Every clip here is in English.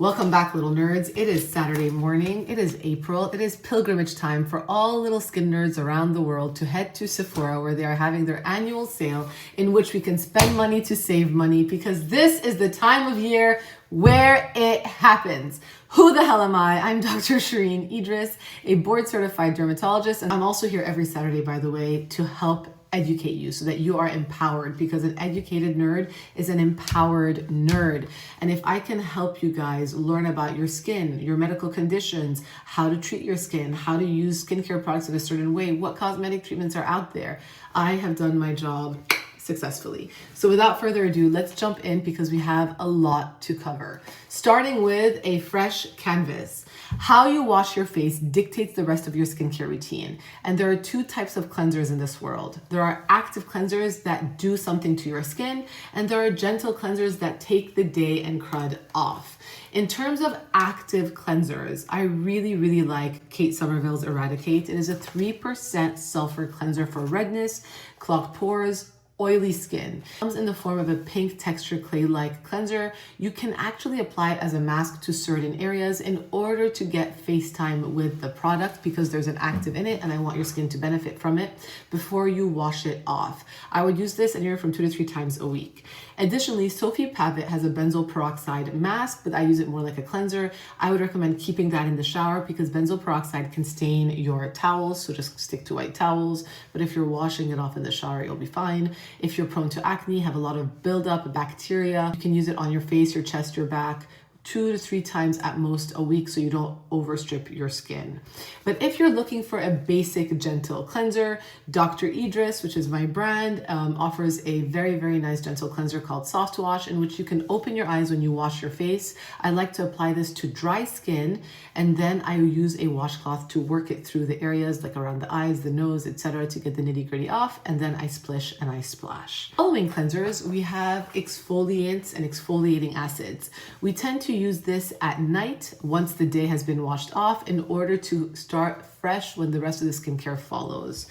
Welcome back, little nerds. It is Saturday morning. It is April. It is pilgrimage time for all little skin nerds around the world to head to Sephora, where they are having their annual sale in which we can spend money to save money, because this is the time of year where it happens. Who the hell am I? I'm Dr. Shereene Idriss, a board certified dermatologist, and I'm also here every Saturday, by the way, to help educate you so that you are empowered, because an educated nerd is an empowered nerd. And if I can help you guys learn about your skin, your medical conditions, how to treat your skin, how to use skincare products in a certain way, what cosmetic treatments are out there, I have done my job successfully. So without further ado, let's jump in because we have a lot to cover. Starting with a fresh canvas. How you wash your face dictates the rest of your skincare routine. And there are two types of cleansers in this world. There are active cleansers that do something to your skin, and there are gentle cleansers that take the day and crud off. In terms of active cleansers, I really like Kate Somerville's Eradicate. It is a 3% sulfur cleanser for redness, clogged pores, oily skin. It comes in the form of a pink texture clay-like cleanser. You can actually apply it as a mask to certain areas in order to get face time with the product, because there's an active in it and I want your skin to benefit from it before you wash it off. I would use this anywhere from 2 to 3 times a week. Additionally, Sophie Pavitt has a benzoyl peroxide mask, but I use it more like a cleanser. I would recommend keeping that in the shower because benzoyl peroxide can stain your towels, so just stick to white towels. But if you're washing it off in the shower, you'll be fine. If you're prone to acne, have a lot of buildup of bacteria, you can use it on your face, your chest, your back, 2 to 3 times at most a week so you don't overstrip your skin. But if you're looking for a basic gentle cleanser, Dr. Idriss, which is my brand, offers a very nice gentle cleanser called Soft Wash, in which you can open your eyes when you wash your face. I like to apply this to dry skin, and then I use a washcloth to work it through the areas like around the eyes, the nose, etc., to get the nitty-gritty off, and then I splish and I splash. Following cleansers, we have exfoliants and exfoliating acids. We tend to use this at night once the day has been washed off in order to start fresh when the rest of the skincare follows.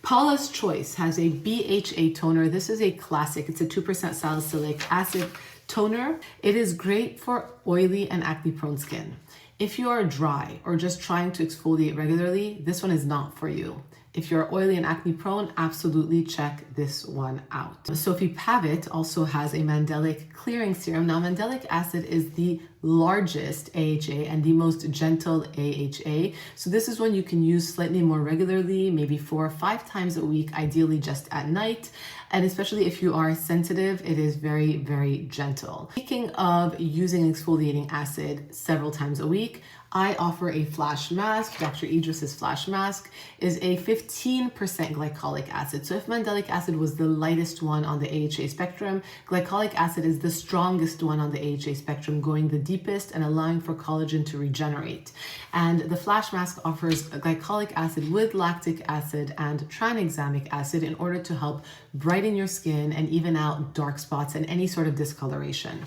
Paula's Choice has a BHA toner. This is a classic. It's a 2% salicylic acid toner. It is great for oily and acne prone skin. If you are dry or just trying to exfoliate regularly, this one is not for you. If you're oily and acne prone, absolutely check this one out. Sophie Pavitt also has a mandelic clearing serum. Now, mandelic acid is the largest AHA and the most gentle AHA. So this is one you can use slightly more regularly, maybe 4 or 5 times a week, ideally just at night. And especially if you are sensitive, it is very gentle. Speaking of using exfoliating acid several times a week, I offer a flash mask. Dr. Idriss's flash mask is a 15% glycolic acid. So if mandelic acid was the lightest one on the AHA spectrum, glycolic acid is the strongest one on the AHA spectrum, going the deepest and allowing for collagen to regenerate. And the flash mask offers glycolic acid with lactic acid and tranexamic acid in order to help brighten your skin and even out dark spots and any sort of discoloration.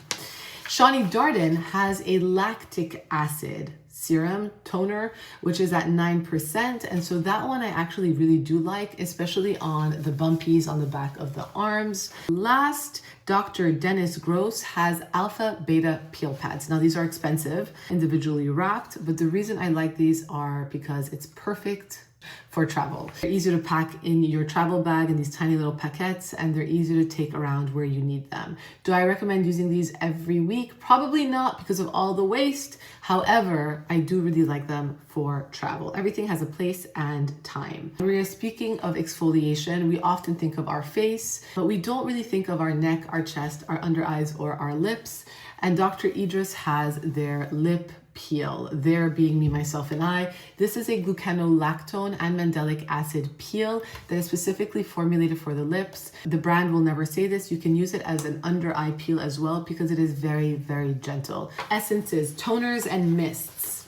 Shawnee Darden has a lactic acid serum toner, which is at 9%. And so that one I actually really do like, especially on the bumpies on the back of the arms. Last, Dr. Dennis Gross has alpha beta peel pads. Now these are expensive, individually wrapped, but the reason I like these are because it's perfect for travel. They're easy to pack in your travel bag in these tiny little paquettes, and they're easy to take around where you need them. Do I recommend using these every week? Probably not, because of all the waste. However, I do really like them for travel. Everything has a place and time. When we are speaking of exfoliation, we often think of our face, but we don't really think of our neck, our chest, our under eyes, or our lips. And Dr. Idriss has their lip peel, there being me, myself, and I. This is a glucanolactone and mandelic acid peel that is specifically formulated for the lips. The brand will never say this. You can use it as an under eye peel as well because it is very gentle. Essences, toners, and mists.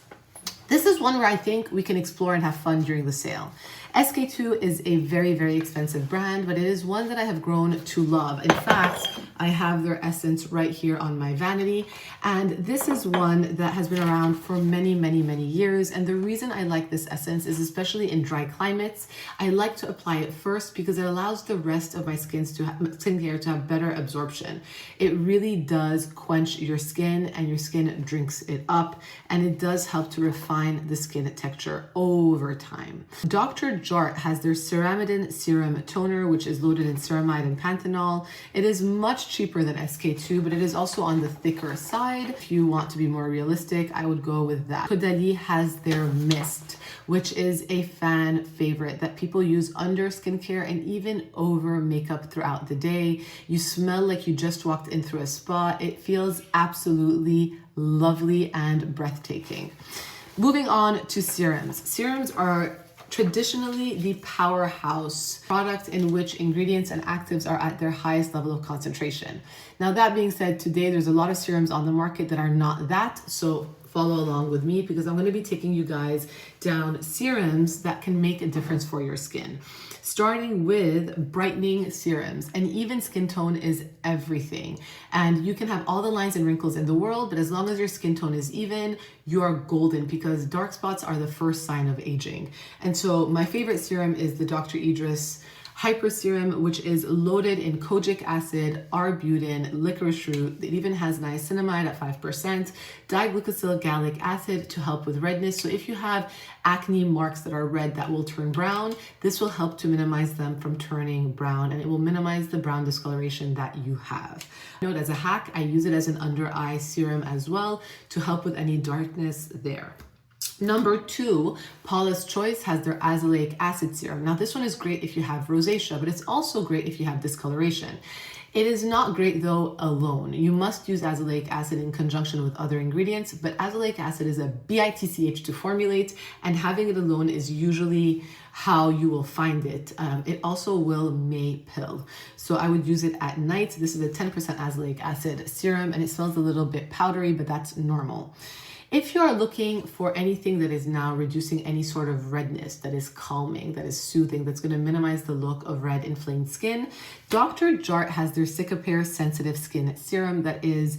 This is one where I think we can explore and have fun during the sale. SK2 is a very, very expensive brand, but it is one that I have grown to love. In fact, I have their essence right here on my vanity, and this is one that has been around for many, many, many years. And the reason I like this essence is, especially in dry climates, I like to apply it first because it allows the rest of my skincare to have better absorption. It really does quench your skin, and your skin drinks it up, and it does help to refine the skin texture over time. Dr. Jart has their Ceramidin Serum Toner, which is loaded in ceramide and panthenol. It is much cheaper than SK2, but it is also on the thicker side. If you want to be more realistic, I would go with that. Caudalie has their Mist, which is a fan favorite that people use under skincare and even over makeup throughout the day. You smell like you just walked in through a spa. It feels absolutely lovely and breathtaking. Moving on to serums. Serums are traditionally the powerhouse product in which ingredients and actives are at their highest level of concentration. Now, that being said, today there's a lot of serums on the market that are not that, so follow along with me because I'm going to be taking you guys down serums that can make a difference for your skin. Starting with brightening serums. An even skin tone is everything. And you can have all the lines and wrinkles in the world, but as long as your skin tone is even, you are golden because dark spots are the first sign of aging. And so my favorite serum is the Dr. Idriss Hyper Serum, which is loaded in kojic acid, arbutin, licorice root. It even has niacinamide at 5%, diglycosyl gallic acid to help with redness. So if you have acne marks that are red that will turn brown, this will help to minimize them from turning brown, and it will minimize the brown discoloration that you have. Note, as a hack, I use it as an under eye serum as well to help with any darkness there. Number 2, Paula's Choice has their azelaic acid serum. Now, this one is great if you have rosacea, but it's also great if you have discoloration. It is not great though alone. You must use azelaic acid in conjunction with other ingredients, but azelaic acid is a BITCH to formulate, and having it alone is usually how you will find it. It also will may pill. So I would use it at night. This is a 10% azelaic acid serum, and it smells a little bit powdery, but that's normal. If you are looking for anything that is now reducing any sort of redness, that is calming, that is soothing, that's going to minimize the look of red inflamed skin, Dr. Jart has their Cicapair Sensitive Skin Serum that is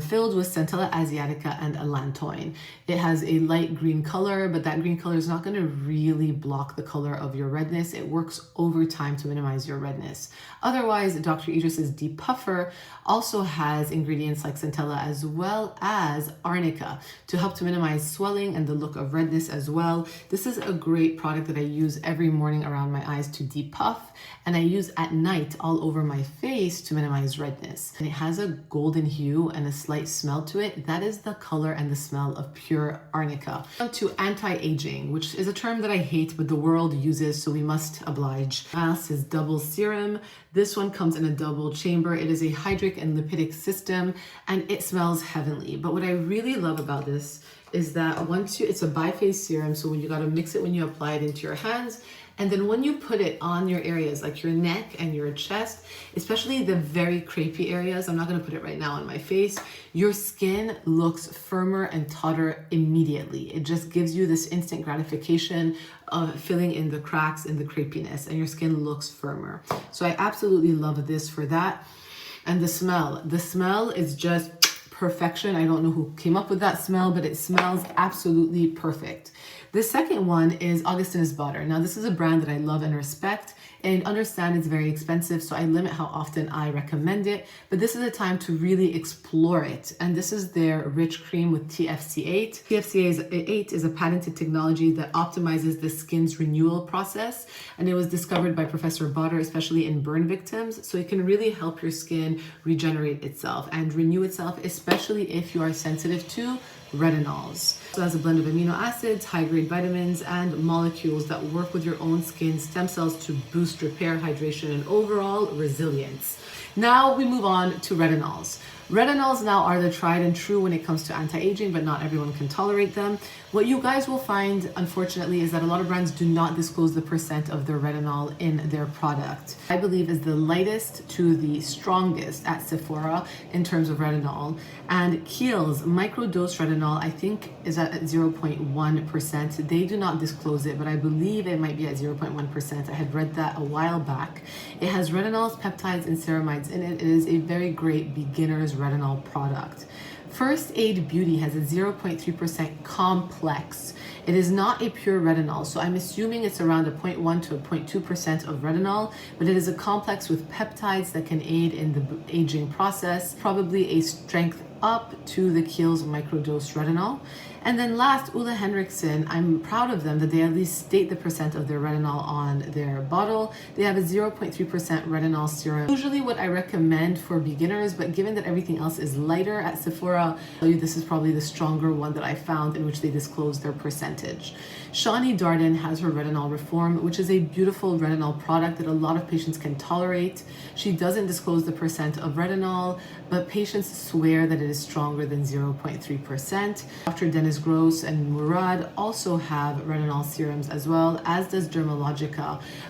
filled with Centella asiatica and allantoin. It has a light green color, but that green color is not going to really block the color of your redness. It works over time to minimize your redness. Otherwise, Dr. Idriss's Deep Puffer also has ingredients like Centella as well as arnica to help to minimize swelling and the look of redness as well. This is a great product that I use every morning around my eyes to depuff, and I use at night all over my face to minimize redness. And it has a golden hue and a slight smell to it. That is the color and the smell of pure arnica. Now to anti-aging, which is a term that I hate, but the world uses, so we must oblige. This is Double Serum. This one comes in a double chamber. It is a hydric and lipidic system, and it smells heavenly. But what I really love about this is that it's a biphase serum, so when you gotta mix it when you apply it into your hands, and then when you put it on your areas like your neck and your chest, especially the very crepey areas, I'm not gonna put it right now on my face, your skin looks firmer and tauter immediately. It just gives you this instant gratification of filling in the cracks and the crepiness, and your skin looks firmer. So I absolutely love this for that. And the smell is just perfection. I don't know who came up with that smell, but it smells absolutely perfect. The second one is Augustinus Bader. Now, this is a brand that I love and respect, and understand it's very expensive, so I limit how often I recommend it, but this is a time to really explore it. And this is their Rich Cream with TFC8. TFC8 is a patented technology that optimizes the skin's renewal process, and it was discovered by Professor Bader, especially in burn victims, so it can really help your skin regenerate itself and renew itself, especially if you are sensitive to retinols. So it has a blend of amino acids, high-grade vitamins, and molecules that work with your own skin stem cells to boost repair, hydration, and overall resilience. Now we move on to retinols. Retinols now are the tried and true when it comes to anti-aging, but not everyone can tolerate them. What you guys will find, unfortunately, is that a lot of brands do not disclose the percent of their retinol in their product. I believe is the lightest to the strongest at Sephora in terms of retinol. And Kiehl's microdose retinol, I think, is at 0.1%. They do not disclose it, but I believe it might be at 0.1%. I had read that a while back. It has retinols, peptides, and ceramides in it. It is a very great beginner's retinol product. First Aid Beauty has a 0.3% complex. It is not a pure retinol, so I'm assuming it's around a 0.1 to a 0.2% of retinol, but it is a complex with peptides that can aid in the aging process, probably a strength up to the Kiehl's microdose retinol. And then last, Ole Henriksen, I'm proud of them that they at least state the percent of their retinol on their bottle. They have a 0.3% retinol serum. Usually what I recommend for beginners, but given that everything else is lighter at Sephora, I'll tell you this is probably the stronger one that I found in which they disclose their percentage. Shani Darden has her Retinol Reform, which is a beautiful retinol product that a lot of patients can tolerate. She doesn't disclose the percent of retinol, but patients swear that it is stronger than 0.3%. Dr. Dennis Gross and Murad also have retinol serums as well, as does Dermatologist.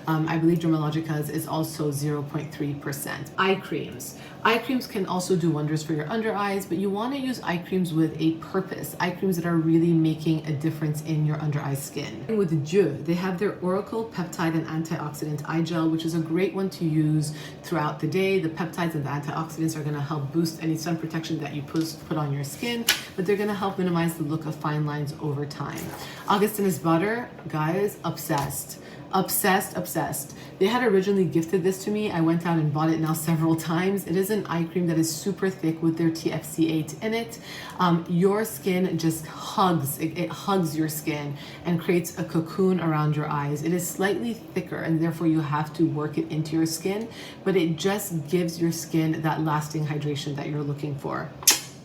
I believe Dermatologist is also 0.3%. Eye creams. Eye creams can also do wonders for your under eyes, but you want to use eye creams with a purpose. Eye creams that are really making a difference in your under eye skin. With Dieu, they have their Oracle Peptide and Antioxidant Eye Gel, which is a great one to use throughout the day. The peptides and the antioxidants are going to help boost any sun protection that you put on your skin, but they're going to help minimize the look of fine lines over time. Augustinus Butter, guys, obsessed. Obsessed. They had originally gifted this to me. I went out and bought it now several times. It is an eye cream that is super thick with their TFC8 in it. Your skin just hugs, it hugs your skin and creates a cocoon around your eyes. It is slightly thicker and therefore you have to work it into your skin, but it just gives your skin that lasting hydration that you're looking for.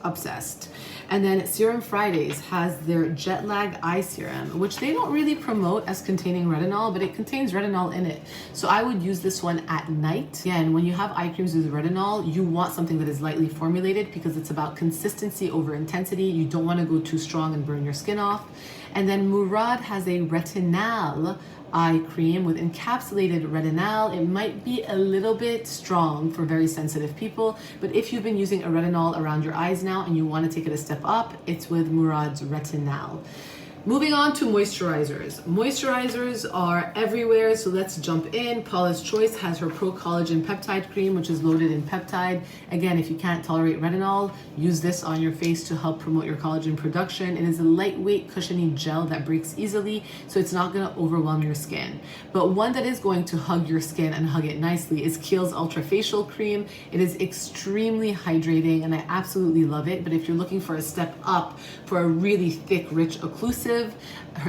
Obsessed. And then Serum Fridays has their Jet Lag Eye Serum, which they don't really promote as containing retinol, but it contains retinol in it. So I would use this one at night. Again, when you have eye creams with retinol, you want something that is lightly formulated because it's about consistency over intensity. You don't want to go too strong and burn your skin off. And then Murad has a retinol eye cream with encapsulated retinol. It might be a little bit strong for very sensitive people, but if you've been using a retinol around your eyes now and you want to take it a step up, it's with Murad's retinol. Moving on to moisturizers. Moisturizers are everywhere, so let's jump in. Paula's Choice has her Pro Collagen Peptide Cream, which is loaded in peptide. Again, if you can't tolerate retinol, use this on your face to help promote your collagen production. It is a lightweight, cushiony gel that breaks easily, so it's not gonna overwhelm your skin. But one that is going to hug your skin and hug it nicely is Kiehl's Ultra Facial Cream. It is extremely hydrating and I absolutely love it, but if you're looking for a step up for a really thick, rich occlusive,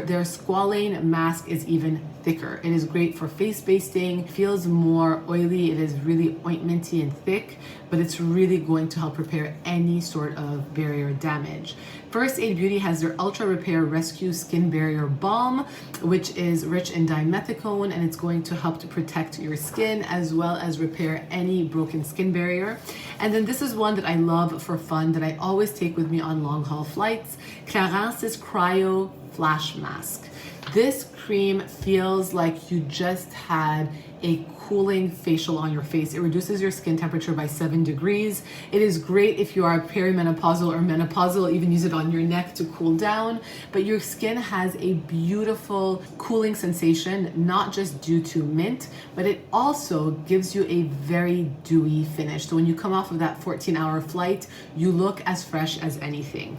their squalane mask is even thicker. It is great for face basting, feels more oily, it is really ointmenty and thick, but it's really going to help repair any sort of barrier damage. First Aid Beauty has their Ultra Repair Rescue Skin Barrier Balm, which is rich in dimethicone, and it's going to help to protect your skin as well as repair any broken skin barrier. And then this is one that I love for fun that I always take with me on long haul flights, Clarence's Cryo Flash Mask. This cream feels like you just had a cooling facial on your face. It reduces your skin temperature by 7 degrees. It is great if you are perimenopausal or menopausal, even use it on your neck to cool down, but your skin has a beautiful cooling sensation, not just due to mint, but it also gives you a very dewy finish. So when you come off of that 14-hour flight, you look as fresh as anything.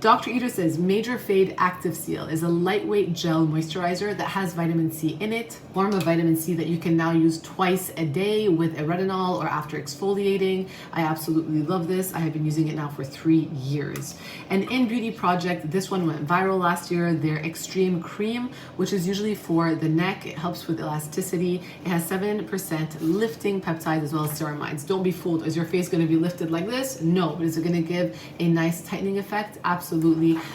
Dr. Idriss's Major Fade Active Seal is a lightweight gel moisturizer that has vitamin C in it, form of vitamin C that you can now use twice a day with a retinol or after exfoliating. I absolutely love this. I have been using it now for 3 years. And in Beauty Project, this one went viral last year, their Extreme Cream, which is usually for the neck. It helps with elasticity. It has 7% lifting peptides as well as ceramides. Don't be fooled. Is your face going to be lifted like this? No, but is it going to give a nice tightening effect? Absolutely.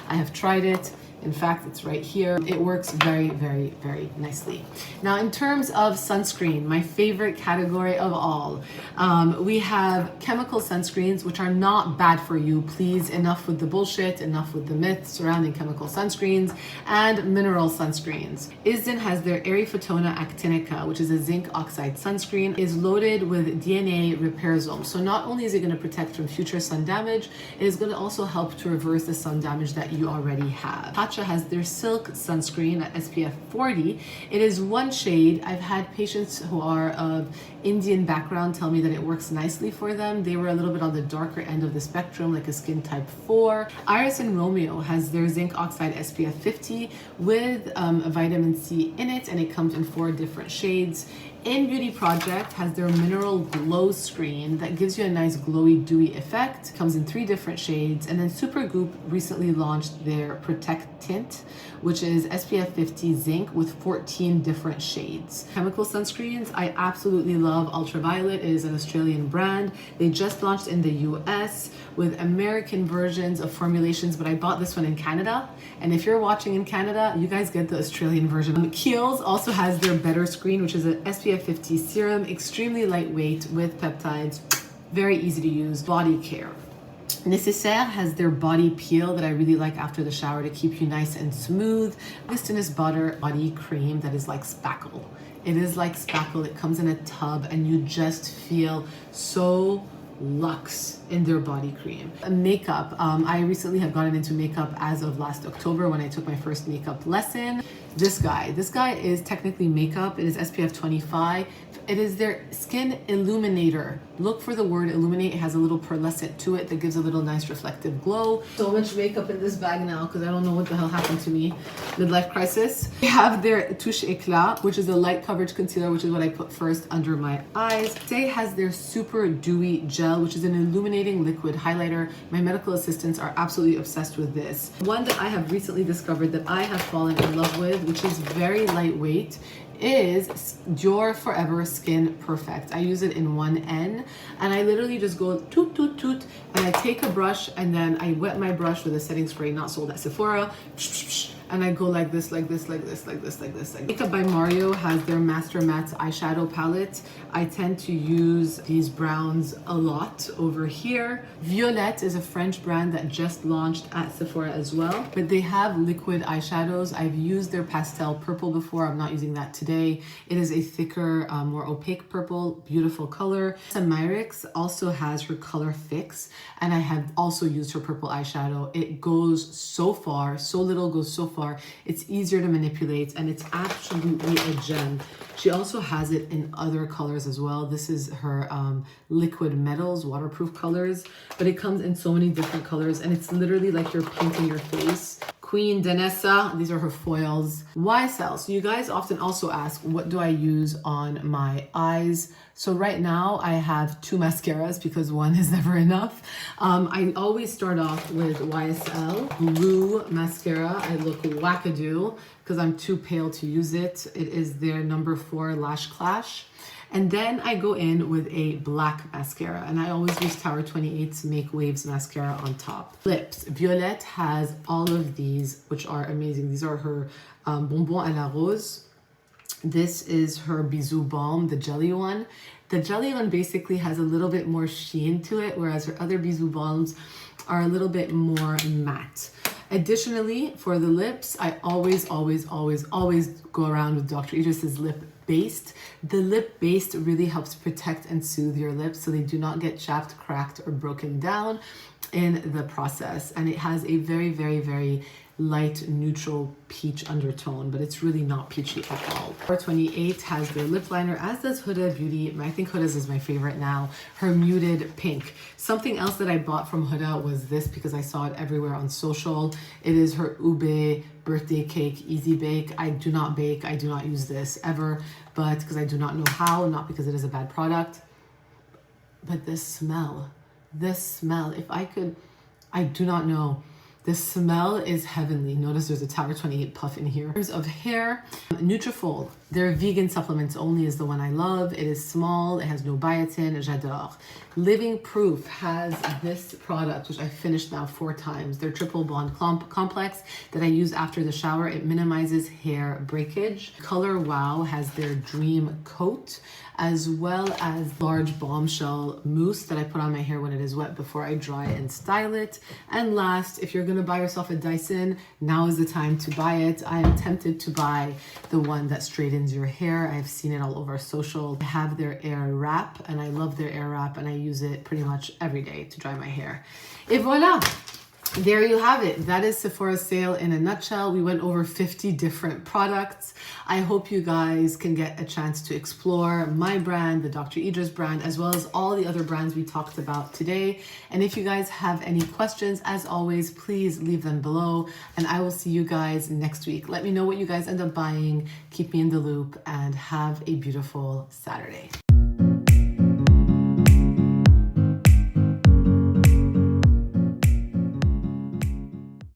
I have tried it. In fact, it's right here. It works very, very, very nicely. Now, in terms of sunscreen, my favorite category of all, we have chemical sunscreens, which are not bad for you. Please, enough with the bullshit, enough with the myths surrounding chemical sunscreens, and mineral sunscreens. Isden has their Erifotona actinica, which is a zinc oxide sunscreen, is loaded with DNA repairosome. So not only is it going to protect from future sun damage, it is going to also help to reverse the sun damage that you already have. Tatcha has their silk sunscreen at SPF 40. It is one shade. I've had patients who are of Indian background tell me that it works nicely for them. They were a little bit on the darker end of the spectrum, like a skin type 4. Iris and Romeo has their zinc oxide SPF 50 with a vitamin C in it, and it comes in 4 different shades. In Beauty Project has their mineral glow screen that gives you a nice glowy dewy effect. Comes in 3 different shades. And then Supergoop recently launched their Protect Tint, which is SPF 50 zinc with 14 different shades. Chemical sunscreens, I absolutely love Ultraviolet. It is an Australian brand. They just launched in the US with American versions of formulations, but I bought this one in Canada. And if you're watching in Canada, you guys get the Australian version. Kiehl's also has their Better Screen, which is an SPF 50 serum, extremely lightweight with peptides, very easy to use, body care. Nécessaire has their body peel that I really like after the shower to keep you nice and smooth. Listonous Butter body cream that is like spackle. It is like spackle. It comes in a tub and you just feel so luxe in their body cream. Makeup, I recently have gotten into makeup as of last October when I took my first makeup lesson. This guy is technically makeup. It is SPF 25. It is their skin illuminator. Look for the word illuminate. It has a little pearlescent to it that gives a little nice reflective glow. So much makeup in this bag now because I don't know what the hell happened to me. Midlife crisis. They have their Touche Eclat, which is a light coverage concealer, which is what I put first under my eyes. Stay has their Super Dewy Gel, which is an illuminating liquid highlighter. My medical assistants are absolutely obsessed with this. One that I have recently discovered that I have fallen in love with, which is very lightweight, is Dior Forever Skin Perfect. I use it in 1N and I literally just go toot toot toot and I take a brush and then I wet my brush with a setting spray not sold at Sephora and I go like this, like this, like this, like this, like this. Makeup by Mario has their Master Matte eyeshadow palette. I tend to use these browns a lot over here. Violette is a French brand that just launched at Sephora as well, but they have liquid eyeshadows. I've used their pastel purple before. I'm not using that today. It is a thicker, more opaque purple, beautiful color. Myrix also has her Color Fix, and I have also used her purple eyeshadow. It goes so far, so little goes so far. It's easier to manipulate and it's absolutely a gem. She also has it in other colors as well. This is her liquid metals, waterproof colors, but it comes in so many different colors and it's literally like you're painting your face. Queen Danessa, these are her foils. YSL, so you guys often also ask, what do I use on my eyes? So right now I have 2 mascaras because one is never enough. I always start off with YSL Blue Mascara. I look wackadoo because I'm too pale to use it. It is their number 4 Lash Clash. And then I go in with a black mascara, and I always use Tower 28's Make Waves mascara on top. Lips, Violette has all of these, which are amazing. These are her Bonbon à la Rose. This is her Bisou Balm, the jelly one. The jelly one basically has a little bit more sheen to it, whereas her other Bisou Balms are a little bit more matte. Additionally, for the lips, I always go around with Dr. Idriss's Lip Based. The Lip Based really helps protect and soothe your lips so they do not get chapped, cracked, or broken down in the process. And it has a very, very, very light neutral peach undertone, but it's really not peachy at all. 428 has their lip liner, as does Huda Beauty. I think Huda's is my favorite now. Her muted pink. Something else that I bought from Huda was this because I saw it everywhere on social. It is her Ube birthday cake easy bake. I do not bake. I do not use this ever, but because I do not know how, not because it is a bad product. But this smell, if I could, I do not know. The smell is heavenly. Notice there's a Tower 28 puff in here. In terms of hair, Nutrafol, their vegan supplements only is the one I love. It is small, it has no biotin, j'adore. Living Proof has this product, which I finished now 4 times. Their triple bond complex that I use after the shower. It minimizes hair breakage. Color Wow has their Dream Coat, as well as large bombshell mousse that I put on my hair when it is wet before I dry and style it. And last, if you're gonna buy yourself a Dyson, now is the time to buy it. I am tempted to buy the one that straightens your hair. I've seen it all over social. I have their Air Wrap, and I love their Air Wrap, and I use it pretty much every day to dry my hair. Et voilà! There you have it. That is Sephora's sale in a nutshell. We went over 50 different products. I hope you guys can get a chance to explore my brand, the Dr. Idriss brand, as well as all the other brands we talked about today. And if you guys have any questions, as always, please leave them below, and I will see you guys next week. Let me know what you guys end up buying. Keep me in the loop, and have a beautiful Saturday.